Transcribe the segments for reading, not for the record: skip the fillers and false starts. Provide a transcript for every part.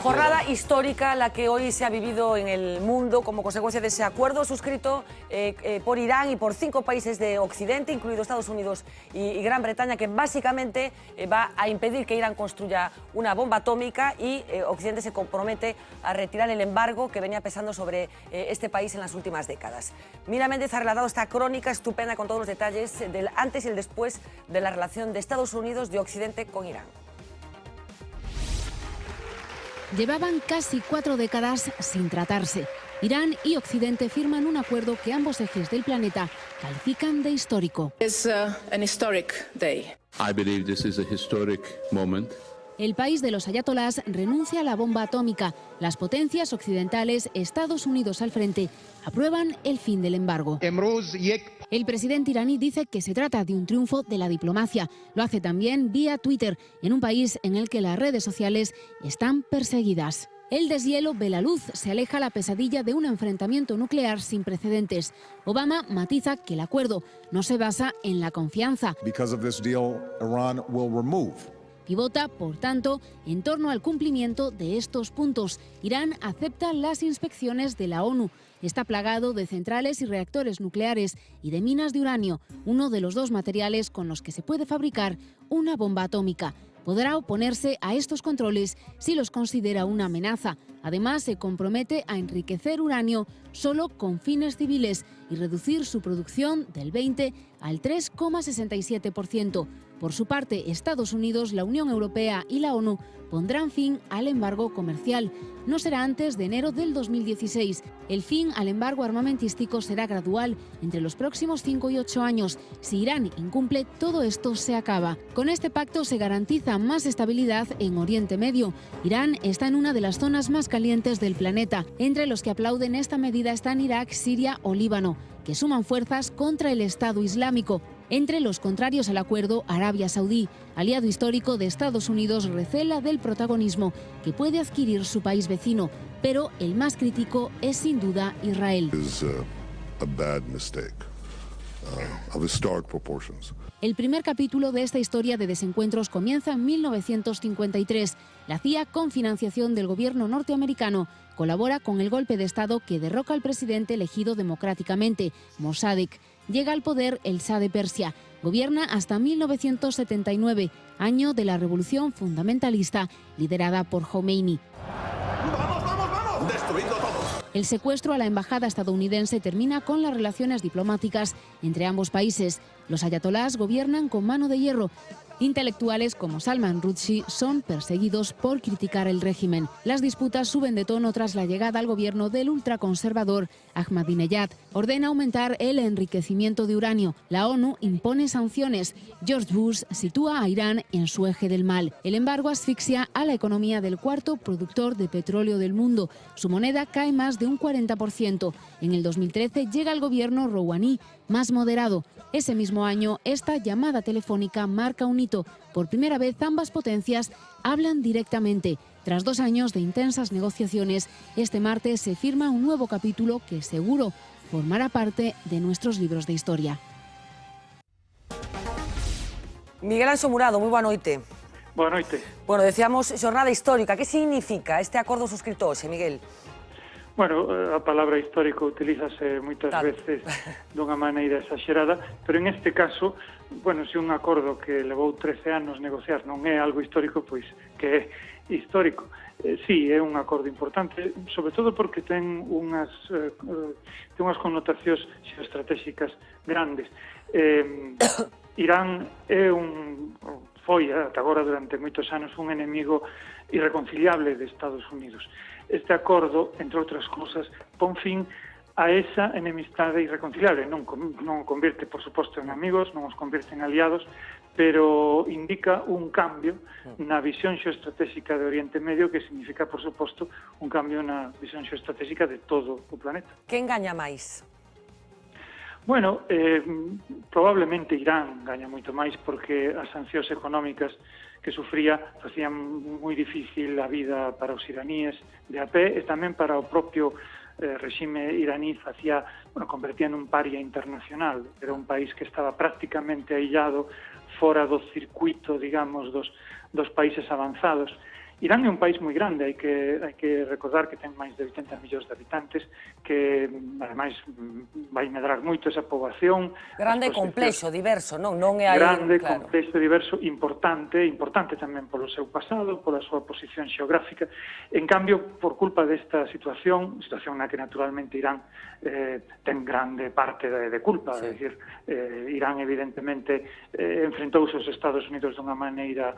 Jornada histórica la que hoy se ha vivido en el mundo como consecuencia de ese acuerdo suscrito por Irán y por 5 países de Occidente, incluidos Estados Unidos y Gran Bretaña, que básicamente va a impedir que Irán construya una bomba atómica y Occidente se compromete a retirar el embargo que venía pesando sobre este país en las últimas décadas. Mira Méndez ha relatado esta crónica estupenda con todos los detalles del antes y el después de la relación de Estados Unidos de Occidente con Irán. Llevaban casi 4 décadas sin tratarse. Irán y Occidente firman un acuerdo que ambos ejes del planeta califican de histórico. It's an historic day. I believe this is a historic moment. El país de los ayatolás renuncia a la bomba atómica. Las potencias occidentales, Estados Unidos al frente, aprueban el fin del embargo. El presidente iraní dice que se trata de un triunfo de la diplomacia. Lo hace también vía Twitter, en un país en el que las redes sociales están perseguidas. El deshielo ve la luz, se aleja la pesadilla de un enfrentamiento nuclear sin precedentes. Obama matiza que el acuerdo no se basa en la confianza. Pivota, por tanto, en torno al cumplimiento de estos puntos. Irán acepta las inspecciones de la ONU. Está plagado de centrales y reactores nucleares y de minas de uranio, uno de los 2 materiales con los que se puede fabricar una bomba atómica. Podrá oponerse a estos controles si los considera una amenaza. Además, se compromete a enriquecer uranio solo con fines civiles y reducir su producción del 20 al 3,67%. Por su parte, Estados Unidos, la Unión Europea y la ONU pondrán fin al embargo comercial. No será antes de enero del 2016. El fin al embargo armamentístico será gradual entre los próximos 5 y 8 años. Si Irán incumple, todo esto se acaba. Con este pacto se garantiza más estabilidad en Oriente Medio. Irán está en una de las zonas más calientes del planeta. Entre los que aplauden esta medida están Irak, Siria o Líbano, que suman fuerzas contra el Estado Islámico. Entre los contrarios al acuerdo, Arabia Saudí, aliado histórico de Estados Unidos, recela del protagonismo que puede adquirir su país vecino, pero el más crítico es sin duda Israel. El primer capítulo de esta historia de desencuentros comienza en 1953. La CIA, con financiación del gobierno norteamericano, colabora con el golpe de Estado que derroca al presidente elegido democráticamente, Mossadegh. Llega al poder el Shah de Persia. Gobierna hasta 1979, año de la revolución fundamentalista liderada por Jomeini. ¡Vamos! ¡Destruyendo todo! El secuestro a la embajada estadounidense termina con las relaciones diplomáticas entre ambos países. Los ayatolás gobiernan con mano de hierro. Intelectuales como Salman Rushdie son perseguidos por criticar el régimen. Las disputas suben de tono tras la llegada al gobierno del ultraconservador Ahmadinejad. Ordena aumentar el enriquecimiento de uranio. La ONU impone sanciones. George Bush sitúa a Irán en su eje del mal. El embargo asfixia a la economía del 4º productor de petróleo del mundo. Su moneda cae más de un 40%. En el 2013 llega al gobierno Rouhani, más moderado. Ese mismo año, esta llamada telefónica marca un hito. Por primera vez, ambas potencias hablan directamente. Tras 2 años de intensas negociaciones, este martes se firma un nuevo capítulo que seguro formará parte de nuestros libros de historia. Miguel Anxo Murado, moi boa noite. Boa noite. Bueno, decíamos xornada histórica. Que significa este acordo suscrito hoxe, Miguel? Bueno, a palabra histórico utilízase moitas veces dunha maneira exagerada, pero en este caso, bueno, se un acordo que levou 13 anos negociar non é algo histórico, pois que é histórico. Sí, é un acordo importante, sobre todo porque ten unhas connotacións xeoestratégicas grandes. Irán foi, ata agora, durante moitos anos, un enemigo irreconciliable de Estados Unidos. Este acordo, entre outras cousas, pon fin a esa enemistade irreconciliable. Non convierte, por suposto, en amigos, non os convierte en aliados, pero indica un cambio na visión xeoestratégica de Oriente Medio que significa, por suposto, un cambio na visión xeoestratégica de todo o planeta. Que engaña máis? Bueno, probablemente Irán gaña moito máis porque as sancións económicas que sufría facían moi difícil a vida para os iraníes de a pé e tamén para o propio regime iraní convertía en un paria internacional. Era un país que estaba prácticamente aillado fora do circuito, digamos, dos países avanzados. Irán é un país moi grande, hai que recordar que ten máis de 80 millóns de habitantes, que ademais vai medrar moito esa poboación. Grande, complexo, diverso, non é aí... Grande, claro. Complexo, diverso, importante tamén polo seu pasado, pola súa posición xeográfica. En cambio, por culpa desta situación na que naturalmente Irán ten grande parte de culpa, é dicir, Irán evidentemente enfrentouse aos Estados Unidos dunha maneira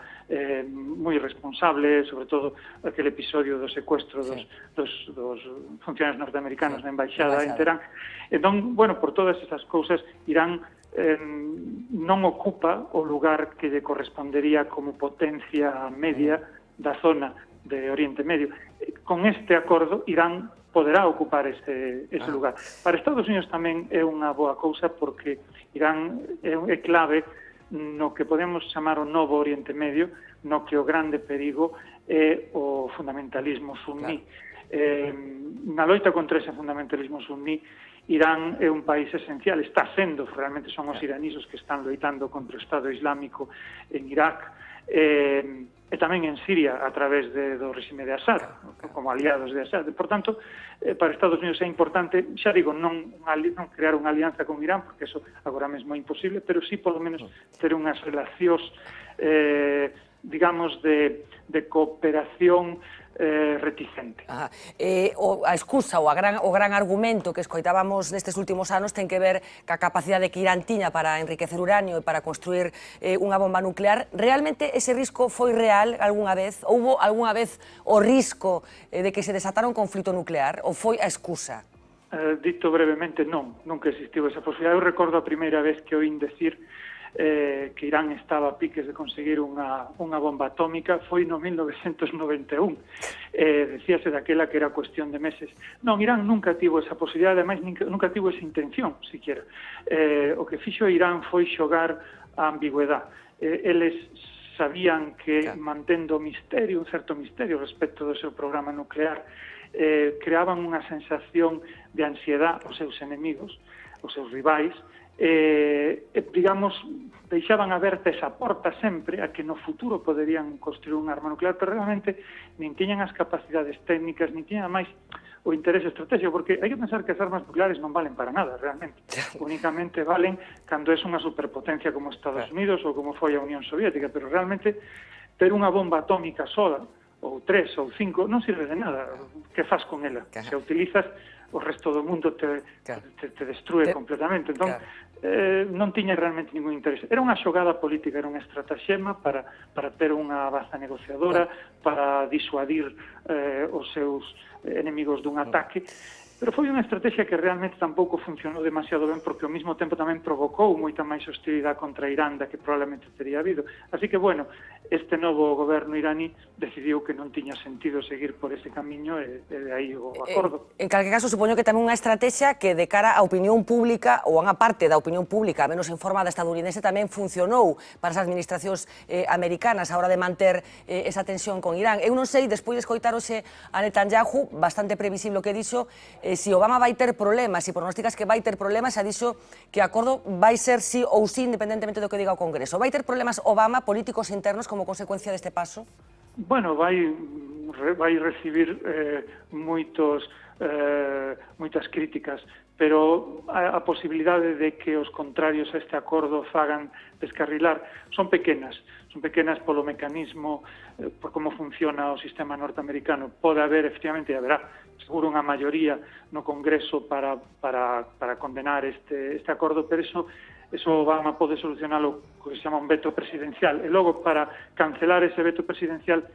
moi responsable, sobre todo aquele episodio do secuestro dos funcionarios norteamericanos na embaixada en Teherán. Entón, bueno, por todas esas cousas, Irán non ocupa o lugar que lle correspondería como potencia media da zona de Oriente Medio. Con este acordo, Irán poderá ocupar ese lugar. Para Estados Unidos tamén é unha boa cousa porque Irán é clave no que podemos chamar o novo Oriente Medio, no que o grande perigo é o fundamentalismo sunní. Na loita contra ese fundamentalismo sunní, Irán é un país esencial, está sendo, realmente son os iraníes os que están loitando contra o Estado Islámico en Irak, e tamén en Siria a través do regime de Assad, como aliados de Assad. Por tanto, para Estados Unidos é importante, xa digo, non crear unha alianza con Irán, porque eso agora mesmo é imposible, pero sí, polo menos, ter unhas relacións, digamos, de cooperación reticente. A excusa ou o gran argumento que escoitábamos nestes últimos anos ten que ver ca capacidade que Irán tiña para enriquecer uranio e para construir unha bomba nuclear. Realmente ese risco foi real algunha vez? Houbo algunha vez o risco de que se desatara un conflito nuclear ou foi a excusa? Dito brevemente, non, nunca existiu esa posibilidad. Eu recordo a primeira vez que oín decir que Irán estaba a piques de conseguir unha bomba atómica foi no 1991. Decíase daquela que era cuestión de meses. Non, Irán nunca tivo esa posibilidade, ademais nunca tivo esa intención, siquiera. O que fixo Irán foi xogar a ambigüedade. Eles sabían que mantendo misterio, un certo misterio respecto do seu programa nuclear, creaban unha sensación de ansiedade aos seus enemigos, aos seus rivais, digamos, deixaban aberta esa porta sempre a que no futuro poderían construir un arma nuclear, pero realmente nin tiñan as capacidades técnicas, nin tiñan máis o interés estratégico, porque hai que pensar que as armas nucleares non valen para nada, realmente. Únicamente valen cando é unha superpotencia como Estados Unidos ou como foi a Unión Soviética, pero realmente ter unha bomba atómica sola, ou 3 ou 5, non sirve de nada. Que faz con ela? Se a utilizas, o resto do mundo te destrue completamente. Entón, non tiña realmente ningún interés. Era unha xogada política, era unha estratagema para ter unha baza negociadora, para disuadir os seus enemigos dun ataque, pero foi unha estrategia que realmente tampouco funcionou demasiado ben, porque ao mesmo tempo tamén provocou moita máis hostilidade contra Irán da que probablemente teria habido. Así que, bueno, este novo goberno iraní decidiu que non tiña sentido seguir por ese camiño e de aí o acordo. En calquer caso, supoño que tamén unha estrategia que de cara á opinión pública ou a unha parte da opinión pública menos informada estadounidense tamén funcionou para as administracións americanas a hora de manter esa tensión con Irán. Eu non sei, despois de escoitarose a Netanyahu, bastante previsible o que dixo, se Obama vai ter problemas, se pronosticas que vai ter problemas, xa dixo que o acordo vai ser sí ou sí, independentemente do que diga o Congreso. Vai ter problemas Obama, políticos internos, como consecuencia deste paso? Bueno, vai recibir moitas críticas, pero a posibilidade de que os contrarios a este acordo fagan descarrilar son pequenas polo mecanismo, por como funciona o sistema norteamericano. Pode haber, efectivamente, haberá seguro unha maioría no Congreso para condenar este acordo, pero eso Obama pode solucionalo co que se chama un veto presidencial. E logo, para cancelar ese veto presidencial,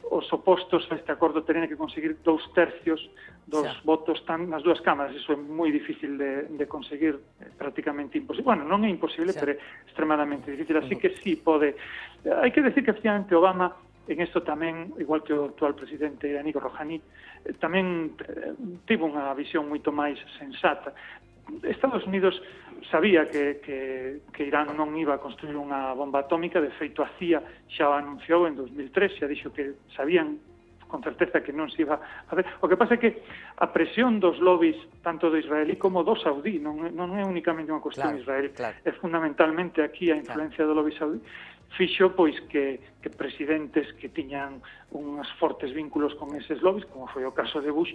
os opostos a este acordo terían que conseguir 2/3 dos votos nas dúas cámaras. Iso é moi difícil de conseguir, prácticamente imposible. Bueno, non é imposible, pero é extremadamente difícil. Así que sí pode. Hai que decir que, efectivamente, Obama en isto tamén, igual que o actual presidente iraní Rouhani, tamén tivo unha visión moito máis sensata. Estados Unidos sabía que Irán non iba a construir unha bomba atómica. De feito, a CIA xa o anunciou en 2003, xa dixo que sabían con certeza que non se iba a ver. O que pasa é que a presión dos lobbies, tanto do israelí como do saudí, non é únicamente unha cuestión israelí, é fundamentalmente aquí a influencia do lobby saudí, fixo pois que presidentes que tiñan uns fortes vínculos con eses lobbies, como foi o caso de Bush,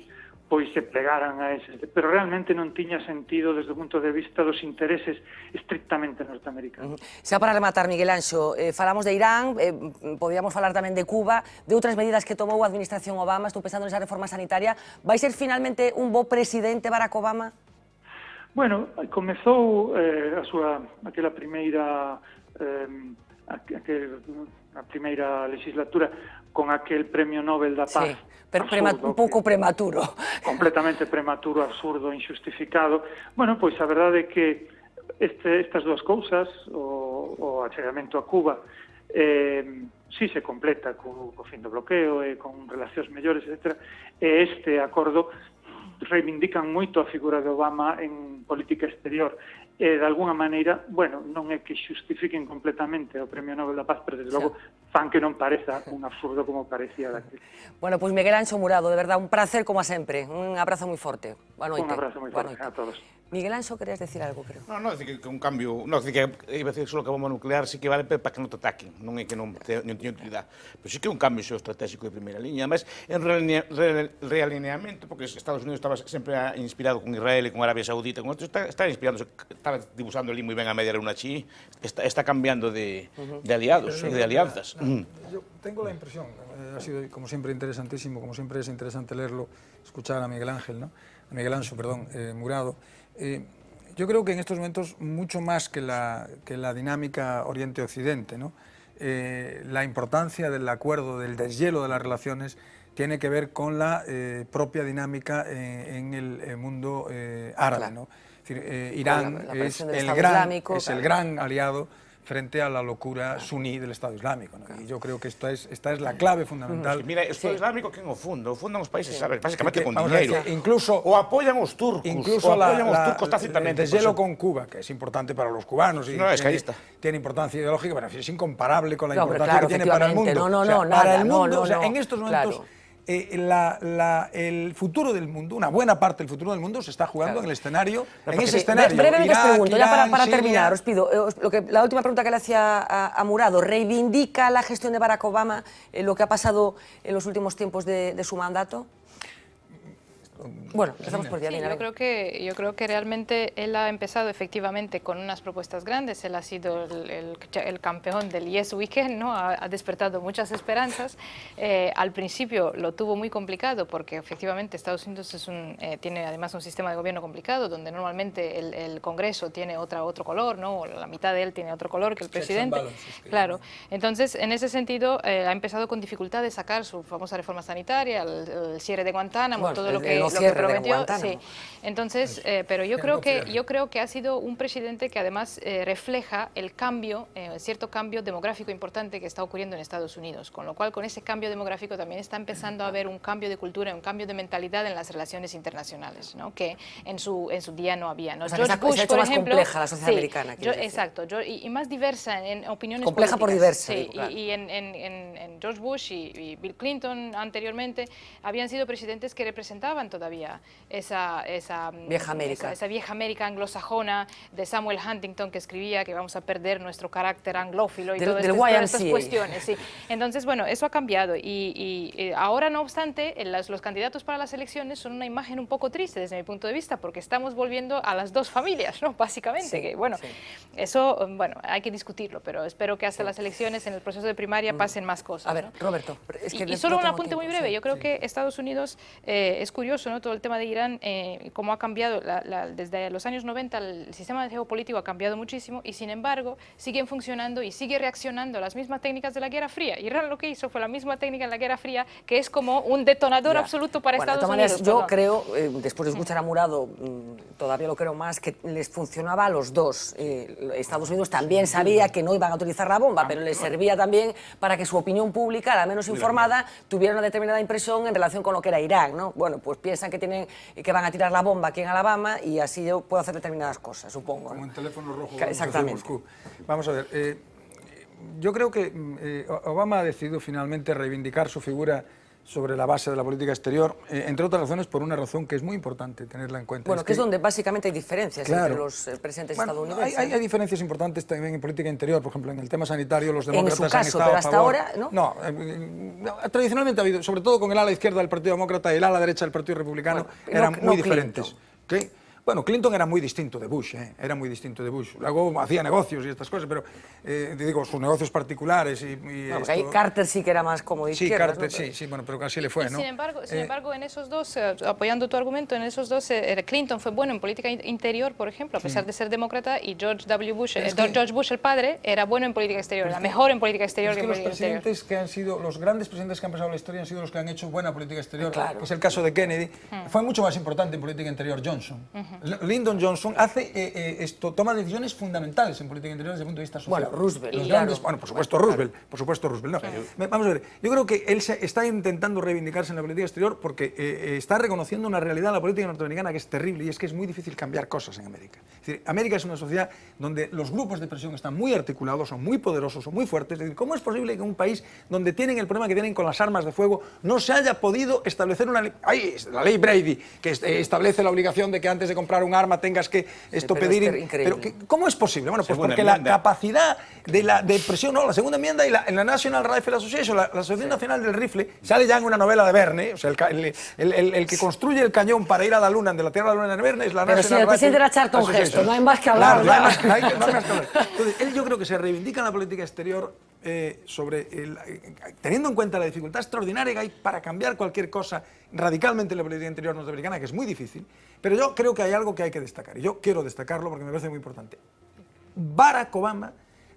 pois se plegaran a eses. Pero realmente non tiña sentido desde o punto de vista dos intereses estrictamente norteamericanos. Xa para rematar, Miguel Anxo, falamos de Irán, podíamos falar tamén de Cuba, de outras medidas que tomou a administración Obama, estou pensando nesa reforma sanitaria. Vai ser finalmente un bo presidente Barack Obama? Bueno, comezou aquela primeira a primeira legislatura con aquel Premio Nobel da Paz. Sí, pero un pouco prematuro. Completamente prematuro, absurdo, injustificado. Bueno, pois a verdade é que estas dúas cousas, o achegamento a Cuba, sí se completa co fin do bloqueo e con relacións mellores, etc. E este acordo reivindican moito a figura de Obama en política exterior e, de alguna maneira, bueno, non é que xustifiquen completamente o Premio Nobel da Paz, pero, desde logo, fan que non pareza un absurdo como parecía daquele. Bueno, pois Miguel Anxo Murado, de verdad, un placer como sempre, un abrazo moi forte. Boa noite. Un abrazo moi forte a todos. Miguel Anxo, querías decir algo, creo. No, decir que un cambio, decir que iba a decir solo que a bomba nuclear sí que vale para que non te ataquen, non é que non teña utilidade, pero sí que é un cambio estratégico de primeira liña, además en realineamento, porque Estados Unidos estaba sempre inspirado con Israel e con Arabia Saudita, con esto está inspirándose, estaba dibujando ali moi ben a media luna chi, está cambiando de aliados, de alianzas. Yo tengo la impresión, ha sido como siempre interesantísimo, como siempre es interesante leerlo, escuchar a Miguel Ángel, ¿no? A Miguel Anxo, perdón, Murado. Yo creo que en estos momentos, mucho más que la dinámica Oriente-Occidente, ¿no? La importancia del acuerdo, del deshielo de las relaciones, tiene que ver con la propia dinámica en el mundo árabe, ¿no? Es decir, Irán es el gran aliado frente a la locura suní del Estado Islámico, ¿no? Y yo creo que esta es la clave fundamental. Mira, el Estado Islámico, quen o funda? O fundan os países árabes, básicamente con dinero. Incluso, o apoyan os turcos, incluso tácitamente. El deshielo con Cuba, que es importante para los cubanos y tiene importancia ideológica, pero es incomparable con la importancia que tiene para el mundo. Para el mundo, en estos momentos, el futuro del mundo, una buena parte del futuro del mundo se está jugando en el escenario, en ese escenario. Brevemente os pregunto, Irán, ya para Siria. terminar, os pido, la última pregunta que le hacía a Murado, ¿reivindica la gestión de Barack Obama lo que ha pasado en los últimos tiempos de su mandato? Bueno, empezamos por Diana. Sí, yo creo que realmente él ha empezado efectivamente con unas propuestas grandes. Él ha sido el campeón del Yes Weekend, ¿no? Ha despertado muchas esperanzas. Al principio lo tuvo muy complicado porque efectivamente Estados Unidos tiene además un sistema de gobierno complicado donde normalmente el Congreso tiene otro color, ¿no? La mitad de él tiene otro color que el presidente. Claro. Entonces, en ese sentido, ha empezado con dificultad de sacar su famosa reforma sanitaria, el cierre de Guantánamo, bueno, todo lo que prometió. Sí. Entonces, pero yo creo que ha sido un presidente que además refleja el cambio, cierto cambio demográfico importante que está ocurriendo en Estados Unidos, con lo cual con ese cambio demográfico también está empezando a haber un cambio de cultura, un cambio de mentalidad en las relaciones internacionales, ¿no? Que en su día no había, ¿no? O sea, George Bush, se ha hecho más compleja la sociedad americana. Exacto, y más diversa en opiniones compleja políticas. Por diversa. Sí, claro. y en George Bush y Bill Clinton anteriormente habían sido presidentes que representaban todavía esa vieja América anglosajona de Samuel Huntington, que escribía que vamos a perder nuestro carácter anglófilo y todas estas cuestiones. Sí. Entonces, bueno, eso ha cambiado y ahora, no obstante, los candidatos para las elecciones son una imagen un poco triste desde mi punto de vista, porque estamos volviendo a las dos familias, ¿no? Básicamente. Sí, que, bueno, eso, bueno, hay que discutirlo, pero espero que hasta las elecciones, en el proceso de primaria, pasen más cosas. A ver, ¿no? Roberto. Es que y solo un apunte muy breve. Yo creo que Estados Unidos, es curioso, ¿no? Todo el tema de Irán, cómo ha cambiado, desde los años 90 el sistema geopolítico ha cambiado muchísimo y sin embargo siguen funcionando y sigue reaccionando a las mismas técnicas de la Guerra Fría. Irán lo que hizo fue la misma técnica en la Guerra Fría, que es como un detonador absoluto para Estados Unidos. Yo creo, después de escuchar a Murado, todavía lo creo más, que les funcionaba a los dos. Estados Unidos también sabía que no iban a utilizar la bomba, pero les servía también para que su opinión pública, la menos informada, tuviera una determinada impresión en relación con lo que era Irán, ¿no? Bueno, pues piensan que van a tirar la bomba aquí en Alabama y así yo puedo hacer determinadas cosas, supongo. Como en teléfono rojo. Exactamente. Moscú. Vamos a ver, yo creo que Obama ha decidido finalmente reivindicar su figura sobre la base de la política exterior, entre otras razones por una razón que es muy importante tenerla en cuenta. Bueno, que es donde básicamente hay diferencias entre los presidentes estadounidenses. Hay diferencias importantes también en política interior, por ejemplo, en el tema sanitario los demócratas en su caso, han estado pero a hasta favor. ahora, ¿no? No, tradicionalmente ha habido, sobre todo con el ala izquierda del Partido Demócrata y el ala derecha del Partido Republicano, eran muy diferentes. Bueno, Clinton era muy distinto de Bush, era muy distinto de Bush. Luego hacía negocios y estas cosas, pero digo, sus negocios particulares Carter sí que era más como de izquierdas, sí, Carter, sí, bueno, pero casi le fue, ¿no? Sin embargo, en esos dos, apoyando tu argumento, en esos dos, Clinton fue bueno en política interior, por ejemplo, a pesar de ser demócrata, y George Bush, el padre, era bueno en política exterior, era mejor en política exterior que en política interior. Los presidentes que han sido, los grandes presidentes que han pasado en la historia han sido los que han hecho buena política exterior. Claro. Es el caso de Kennedy. Fue mucho más importante en política interior Johnson. Lyndon Johnson toma decisiones fundamentales en política interior desde el punto de vista social. Bueno, Roosevelt. Bueno, por supuesto Roosevelt. No. Vamos a ver, yo creo que él está intentando reivindicarse en la política exterior porque está reconociendo una realidad en la política norteamericana que es terrible, y es que es muy difícil cambiar cosas en América. Es decir, América es una sociedad donde los grupos de presión están muy articulados, son muy poderosos, son muy fuertes. Es decir, ¿cómo es posible que en un país donde tienen el problema que tienen con las armas de fuego no se haya podido establecer una ley? La ley Brady, que establece la obligación de que antes de comprar un arma tengas que pedir... Pero ¿cómo es posible? Bueno, pues porque la capacidad de presión, no, la segunda enmienda y en la National Rifle Association, la Asociación Nacional del Rifle, sale ya en una novela de Verne, o sea, el que construye el cañón para ir a la Luna, de la Tierra a la Luna de Verne, es la National Rifle Association. Pero si el presidente era Charlton Heston, no hay más que hablar. Claro, no hay más que hablar. Entonces, él yo creo que se reivindica en la política exterior teniendo en cuenta la dificultad extraordinaria que hay para cambiar cualquier cosa radicalmente en la política interior norteamericana, que es muy difícil, pero yo creo que hay algo que hay que destacar, y yo quiero destacarlo porque me parece muy importante.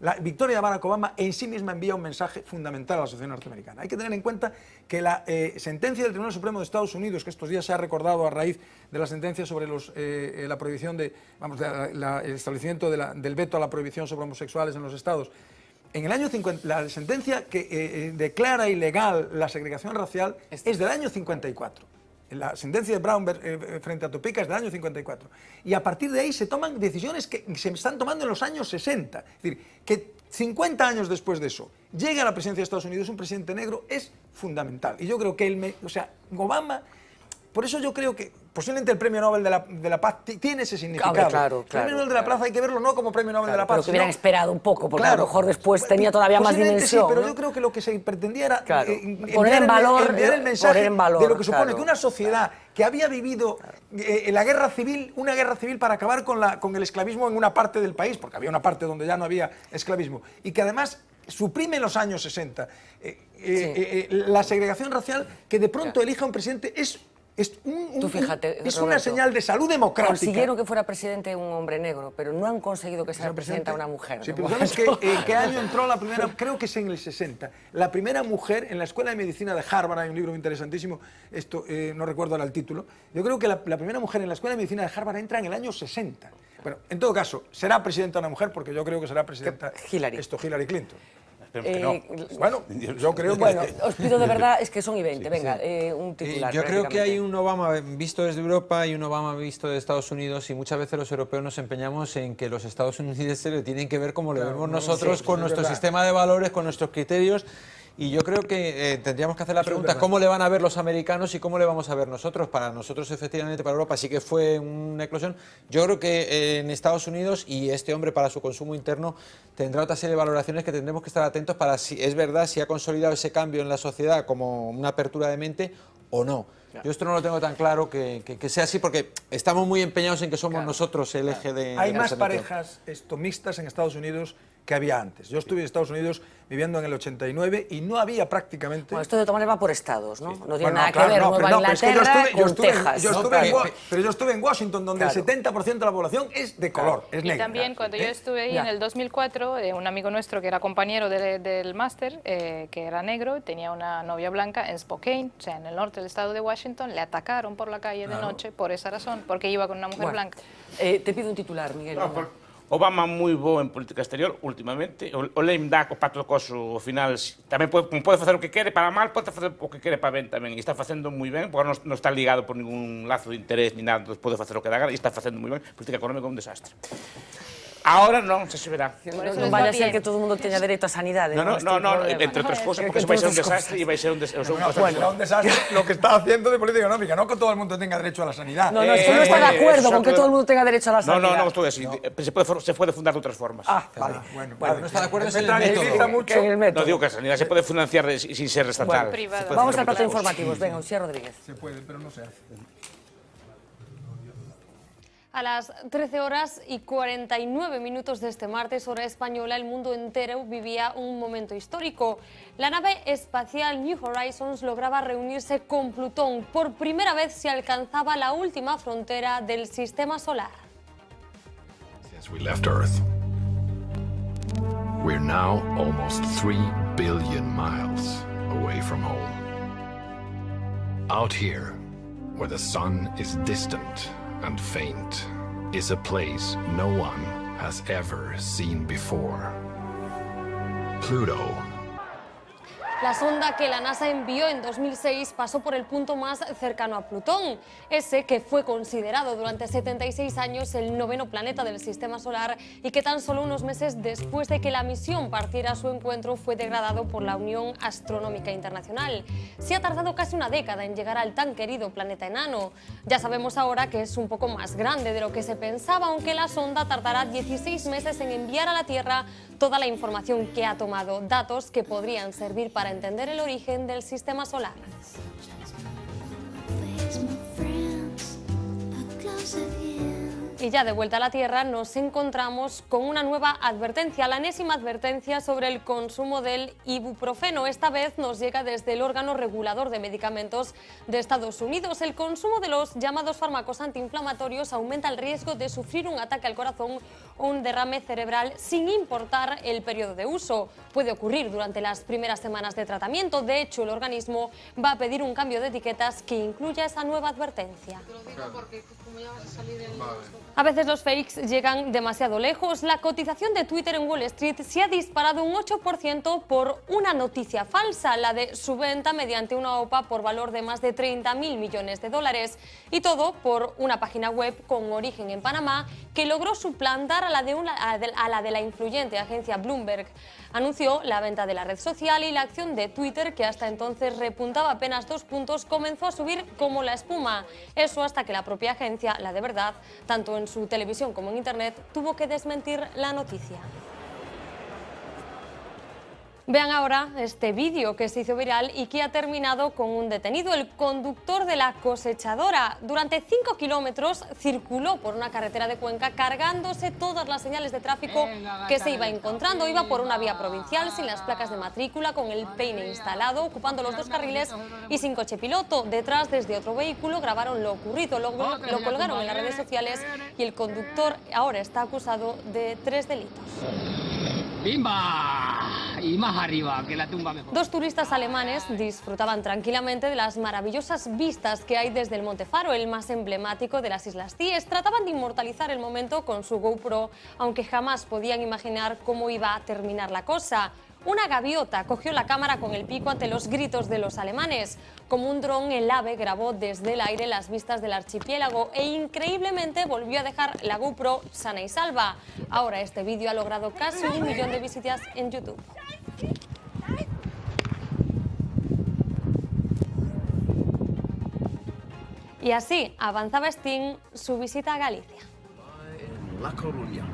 La victoria de Barack Obama en sí misma envía un mensaje fundamental a la sociedad norteamericana. Hay que tener en cuenta que la sentencia del Tribunal Supremo de Estados Unidos, que estos días se ha recordado a raíz de la sentencia sobre la prohibición el establecimiento del veto a la prohibición sobre homosexuales en los estados, en el año 50, la sentencia que declara ilegal la segregación racial es del año 54. La sentencia de Brown frente a Topeka es del año 54. Y a partir de ahí se toman decisiones que se están tomando en los años 60. Es decir, que 50 años después de eso llegue a la presidencia de Estados Unidos un presidente negro es fundamental. Y yo creo que Obama... Por eso yo creo que posiblemente el Premio Nobel de la Paz tiene ese significado. Claro. El Premio Nobel de la Paz hay que verlo no como Premio Nobel de la Paz. Pero que hubieran esperado un poco, porque a lo mejor después tenía todavía más dimensión. Sí, pero yo creo que lo que se pretendía era poner en valor, enviar el mensaje de lo que supone que una sociedad que había vivido la guerra civil, una guerra civil para acabar con el esclavismo en una parte del país, porque había una parte donde ya no había esclavismo, y que además suprime en los años 60 la segregación racial, que de pronto elija un presidente es una señal de salud democrática. Consiguieron que fuera presidente un hombre negro, pero no han conseguido que sea presidenta una mujer. Sí, pero ¿sabes qué año entró la primera? Creo que es en el 60. La primera mujer en la Escuela de Medicina de Harvard, hay un libro interesantísimo, no recuerdo ahora el título. Yo creo que la primera mujer en la Escuela de Medicina de Harvard entra en el año 60. Bueno, en todo caso, será presidenta una mujer, porque yo creo que será presidenta Hillary Clinton. Bueno, yo creo que... Bueno, os pido de verdad, es que son y 20, venga, un titular. Yo creo que hay un Obama visto desde Europa y un Obama visto de Estados Unidos, y muchas veces los europeos nos empeñamos en que los Estados Unidos se le tienen que ver como lo vemos nosotros, con nuestro sistema de valores, con nuestros criterios. Y yo creo que tendríamos que hacer la pregunta, ¿cómo le van a ver los americanos y cómo le vamos a ver nosotros? Para nosotros, efectivamente, para Europa sí que fue una eclosión. Yo creo que en Estados Unidos, y este hombre para su consumo interno, tendrá otra serie de valoraciones que tendremos que estar atentos para si es verdad, si ha consolidado ese cambio en la sociedad como una apertura de mente o no. Yo esto no lo tengo tan claro que sea así, porque estamos muy empeñados en que somos nosotros el eje de... Hay más parejas mixtas en Estados Unidos que había antes. Yo estuve en Estados Unidos viviendo en el 89 y no había prácticamente... Bueno, esto de todas maneras va por estados, ¿no? No tiene nada que ver Nueva Inglaterra con Texas. Pero yo estuve en Washington, donde el 70% de la población es de color, es negra. Y también cuando yo estuve ahí en el 2004, un amigo nuestro que era compañero del máster, que era negro, tenía una novia blanca en Spokane, o sea, en el norte del estado de Washington, le atacaron por la calle de noche por esa razón, porque iba con una mujer blanca. Te pido un titular, Miguel. Obama moi bo en política exterior últimamente, o lame duck, o pato coso, ao final tamén pode facer o que quere para mal, pode facer o que quere para ben tamén, e está facendo moi ben, porque non está ligado por ningún lazo de interés ni nada, pode facer o que dá gana, e está facendo moi ben. Política económica é un desastre. Ahora non, xa se verá. Non vaya a ser que todo o mundo teña dereito a sanidade. No, entre outras cosas, porque vai ser un desastre e vai ser un desastre. Será un desastre lo que está haciendo de política económica, no que todo el mundo tenga derecho a la sanidad. No, es que no está de acuerdo con que todo el mundo tenga derecho a la sanidad. No, estoy así. Se puede fundar de otras formas. Vale, bueno, no está de acuerdo en el método. No digo que la sanidad se puede financiar sin ser estatal. Vamos al plato informativos. Venga, Uxía Rodríguez. Se puede, pero no se hace. A las 13 horas y 49 minutos de este martes, hora española, el mundo entero vivía un momento histórico. La nave espacial New Horizons lograba reunirse con Plutón. Por primera vez se alcanzaba la última frontera del sistema solar. Since we left Earth, we're now almost 3 billion miles away from home. Out here, where the sun is distant and faint, is a place no one has ever seen before. Pluto. La sonda que la NASA envió en 2006 pasó por el punto más cercano a Plutón, ese que fue considerado durante 76 años el 9º planeta del sistema solar y que tan solo unos meses después de que la misión partiera a su encuentro fue degradado por la Unión Astronómica Internacional. Se ha tardado casi una década en llegar al tan querido planeta enano. Ya sabemos ahora que es un poco más grande de lo que se pensaba, aunque la sonda tardará 16 meses en enviar a la Tierra toda la información que ha tomado, datos que podrían servir para entender el origen del sistema solar. Y ya de vuelta a la Tierra nos encontramos con una nueva advertencia, la enésima advertencia sobre el consumo del ibuprofeno. Esta vez nos llega desde el órgano regulador de medicamentos de Estados Unidos. El consumo de los llamados fármacos antiinflamatorios aumenta el riesgo de sufrir un ataque al corazón o un derrame cerebral sin importar el periodo de uso. Puede ocurrir durante las primeras semanas de tratamiento. De hecho, el organismo va a pedir un cambio de etiquetas que incluya esa nueva advertencia. A veces los fakes llegan demasiado lejos. La cotización de Twitter en Wall Street se ha disparado un 8% por una noticia falsa, la de su venta mediante una OPA por valor de más de 30.000 millones de dólares. Y todo por una página web con origen en Panamá que logró suplantar a la de la influyente agencia Bloomberg. Anunció la venta de la red social y la acción de Twitter, que hasta entonces repuntaba apenas 2 puntos, comenzó a subir como la espuma. Eso hasta que la propia agencia, la de verdad, tanto en su televisión como en Internet, tuvo que desmentir la noticia. Vean ahora este vídeo que se hizo viral y que ha terminado con un detenido, el conductor de la cosechadora. Durante 5 kilómetros circuló por una carretera de Cuenca cargándose todas las señales de tráfico que se iba encontrando. Iba por una vía provincial sin las placas de matrícula, con el peine instalado, ocupando los 2 carriles y sin coche piloto. Detrás, desde otro vehículo, grabaron lo ocurrido, lo colgaron en las redes sociales y el conductor ahora está acusado de 3 delitos. ¡Bimba! Y más arriba, que la tumba mejor. 2 turistas alemanes disfrutaban tranquilamente de las maravillosas vistas que hay desde el Monte Faro, el más emblemático de las Islas Cíes. Trataban de inmortalizar el momento con su GoPro, aunque jamás podían imaginar cómo iba a terminar la cosa. Una gaviota cogió la cámara con el pico ante los gritos de los alemanes. Como un dron, el ave grabó desde el aire las vistas del archipiélago e increíblemente volvió a dejar la GoPro sana y salva. Ahora este vídeo ha logrado casi 1 millón de visitas en YouTube. Y así avanzaba Sting su visita a Galicia. En La Coruña.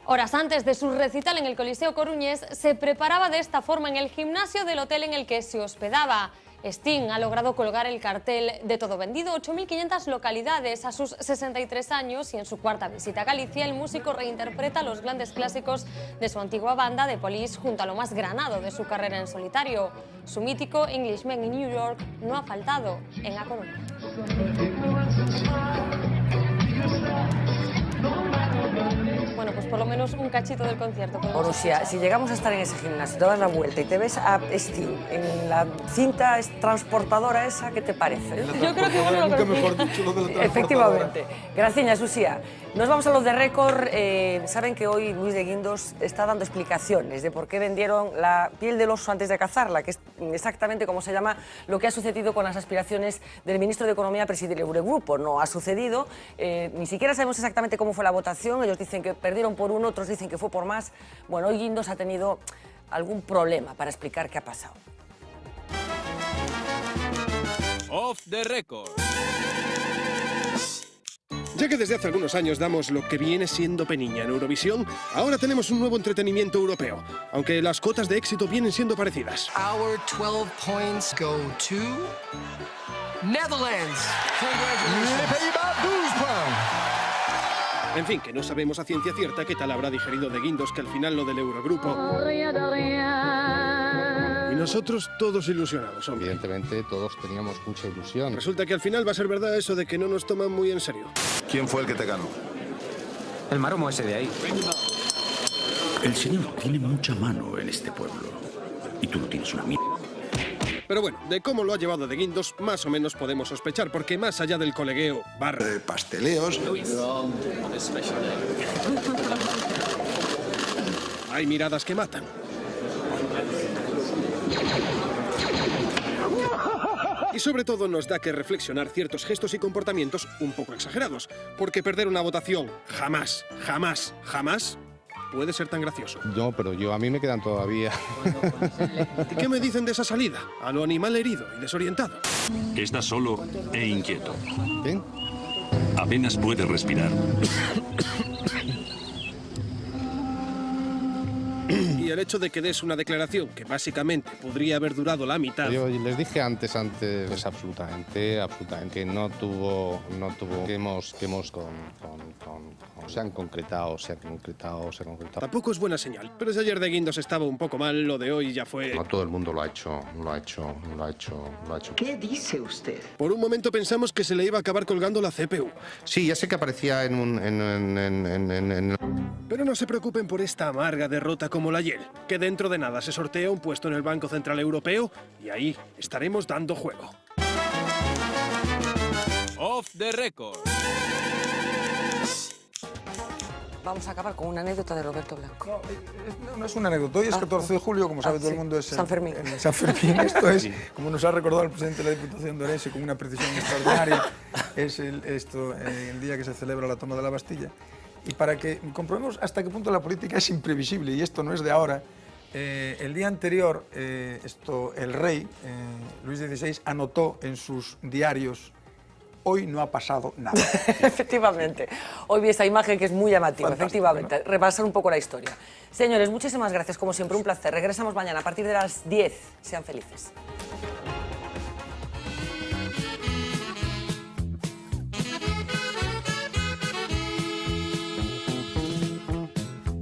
Horas antes de su recital en el Coliseo coruñés, se preparaba de esta forma en el gimnasio del hotel en el que se hospedaba. Sting ha logrado colgar el cartel de todo vendido, 8.500 localidades a sus 63 años, y en su 4ª visita a Galicia el músico reinterpreta los grandes clásicos de su antigua banda The Police junto a lo más granado de su carrera en solitario. Su mítico Englishman in New York no ha faltado en A Coruña. Bueno, pues por lo menos contarnos un cachito del concierto. Lucía, si llegamos a estar en ese gimnasio, te das la vuelta y te ves a Sting en la cinta transportadora esa, ¿qué te parece? Yo creo que bueno, nunca mejor dicho lo de la transportadora. Efectivamente. Gracias, Lucía. Nos vamos a los de récord. Saben que hoy Luis de Guindos está dando explicaciones de por qué vendieron la piel del oso antes de cazarla, que es exactamente como se llama lo que ha sucedido con las aspiraciones del ministro de Economía a presidir el Eurogrupo. No ha sucedido, ni siquiera sabemos exactamente cómo fue la votación. Ellos dicen que perdieron por uno, otros dicen que fue por más. Bueno, hoy Guindos ha tenido algún problema para explicar qué ha pasado. Off the record. Ya que desde hace algunos años damos lo que viene siendo peniña en Eurovisión, ahora tenemos un nuevo entretenimiento europeo, aunque las cotas de éxito vienen siendo parecidas. Our 12 points go to Netherlands. En fin, que no sabemos a ciencia cierta qué tal habrá digerido de Guindos que al final lo del Eurogrupo. Y nosotros todos ilusionados, hombre. Evidentemente todos teníamos mucha ilusión. Resulta que al final va a ser verdad eso de que no nos toman muy en serio. ¿Quién fue el que te ganó? El maromo ese de ahí. El señor tiene mucha mano en este pueblo. Y tú no tienes una mierda. Pero bueno, de cómo lo ha llevado de Guindos, más o menos podemos sospechar, porque más allá del colegueo, pasteleos... hay miradas que matan. Y sobre todo nos da que reflexionar ciertos gestos y comportamientos un poco exagerados, porque perder una votación jamás, jamás, jamás puede ser tan gracioso. No, pero a mí me quedan todavía. ¿Y qué me dicen de esa salida? A lo animal herido y desorientado. Está solo e inquieto. ¿Sí? Apenas puede respirar. Y el hecho de que des una declaración que básicamente podría haber durado la mitad... Yo les dije antes, pues absolutamente, que no tuvo se han concretado. Tampoco es buena señal, pero si ayer de Guindos estaba un poco mal, lo de hoy ya fue... No todo el mundo lo ha hecho. ¿Qué dice usted? Por un momento pensamos que se le iba a acabar colgando la CPU. Sí, ya sé que aparecía en Pero no se preocupen por esta amarga derrota como la Yel, que dentro de nada se sortea un puesto en el Banco Central Europeo y ahí estaremos dando juego. Off the record. Vamos a acabar con una anécdota de Roberto Blanco. No es una anécdota. Hoy es 14 de julio, como sabe todo el mundo, es San Fermín. San Fermín. Esto es, como nos ha recordado el presidente de la Diputación de Orense con una precisión extraordinaria, es el día que se celebra la toma de la Bastilla. Y para que comprobemos hasta qué punto la política es imprevisible, y esto no es de ahora, el día anterior el rey, Luis XVI, anotó en sus diarios: hoy no ha pasado nada. Efectivamente. Hoy vi esa imagen que es muy llamativa. Fantástico, efectivamente. ¿No? Repasar un poco la historia. Señores, muchísimas gracias, como siempre, un placer. Regresamos mañana a partir de las 10. Sean felices.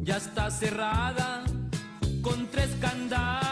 Ya está cerrada con 3 candados.